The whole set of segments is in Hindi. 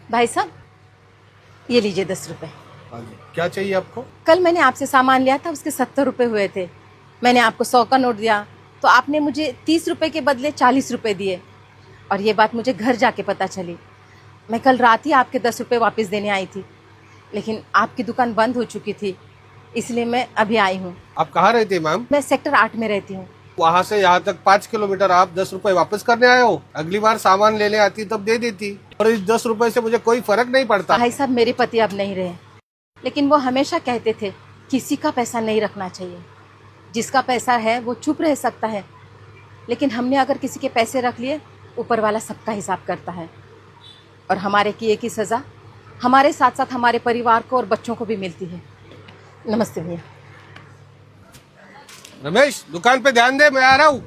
भाई साहब, ये लीजिए 10 रुपए। हाँ जी, क्या चाहिए आपको? कल मैंने आपसे सामान लिया था, उसके 70 रुपए हुए थे। मैंने आपको 100 का नोट दिया तो आपने मुझे 30 रुपए के बदले 40 रुपए दिए। और ये बात मुझे घर जाके पता चली। मैं कल रात ही आपके 10 रुपए वापस देने आई थी, लेकिन आपकी दुकान बंद हो चुकी थी, इसलिए मैं अभी आई हूँ। आप कहाँ रहते हैं मैम? मैं सेक्टर 8 में रहती हूँ। वहाँ से यहाँ तक 5 किलोमीटर, आप 10 रुपए वापस करने आए हो? अगली बार सामान लेने आती तब दे देती। और इस 10 रुपए से मुझे कोई फर्क नहीं पड़ता। भाई साहब, मेरे पति अब नहीं रहे, लेकिन वो हमेशा कहते थे किसी का पैसा नहीं रखना चाहिए। जिसका पैसा है वो चुप रह सकता है, लेकिन हमने अगर किसी के पैसे रख लिए, ऊपर वाला सबका हिसाब करता है। और हमारे किए की सज़ा हमारे साथ साथ हमारे परिवार को और बच्चों को भी मिलती है। नमस्ते भैया। रमेश, दुकान पे ध्यान दे, मैं आ रहा हूँ।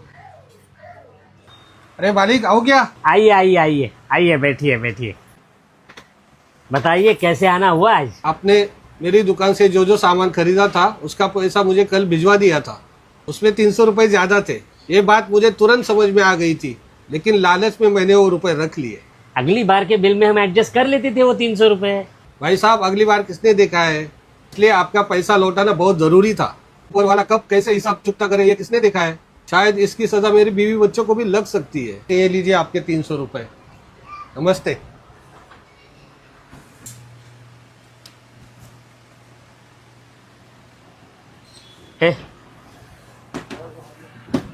अरे मालिक, आओ क्या? आइए आइए आइए आइए, बैठिए बैठिए। बताइए कैसे आना हुआ आज? आपने मेरी दुकान से जो जो सामान खरीदा था उसका पैसा मुझे कल भिजवा दिया था। उसमें 300 रुपए ज्यादा थे। ये बात मुझे तुरंत समझ में आ गई थी, लेकिन लालच में मैंने वो रुपए रख लिए। अगली बार के बिल में हम एडजस्ट कर लेते थे वो 300 रुपए। भाई साहब, अगली बार किसने देखा है? इसलिए आपका पैसा लौटाना बहुत जरूरी था। ऊपर वाला कब कैसे हिसाब चुकता करे ये किसने देखा है? शायद इसकी सजा मेरी बीवी बच्चों को भी लग सकती है। ये लीजिए आपके 300 रुपए। नमस्ते।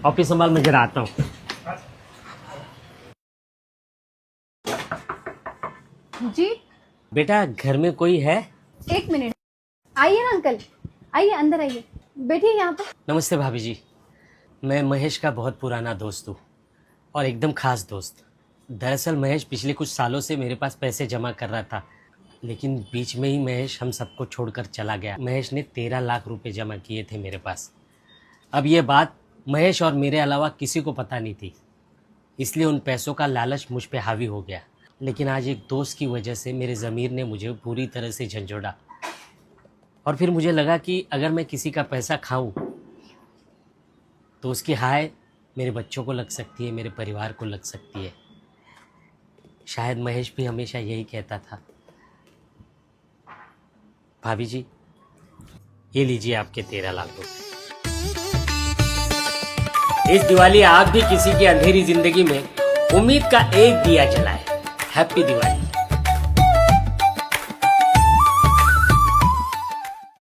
ऑफिस संभाल, मैं जरा आता हूँ। जी बेटा, घर में कोई है? 1 मिनट, आइए ना अंकल, आइए अंदर आइए, बैठिए यहाँ पे। नमस्ते भाभी जी। मैं महेश का बहुत पुराना दोस्त हूँ और एकदम खास दोस्त। दरअसल महेश पिछले कुछ सालों से मेरे पास पैसे जमा कर रहा था, लेकिन बीच में ही महेश हम सबको छोड़कर चला गया। महेश ने 13 लाख रुपए जमा किए थे मेरे पास। अब ये बात महेश और मेरे अलावा किसी को पता नहीं थी, इसलिए उन पैसों का लालच मुझ पे हावी हो गया। लेकिन आज एक दोस्त की वजह से मेरे ज़मीर ने मुझे पूरी तरह से झंझोड़ा। और फिर मुझे लगा कि अगर मैं किसी का पैसा खाऊं तो उसकी हाय मेरे बच्चों को लग सकती है, मेरे परिवार को लग सकती है। शायद महेश भी हमेशा यही कहता था। भाभी जी, ये लीजिए आपके 13 लाख रुपए। इस दिवाली आप भी किसी की अंधेरी जिंदगी में उम्मीद का एक दिया जलाए। हैप्पी दिवाली।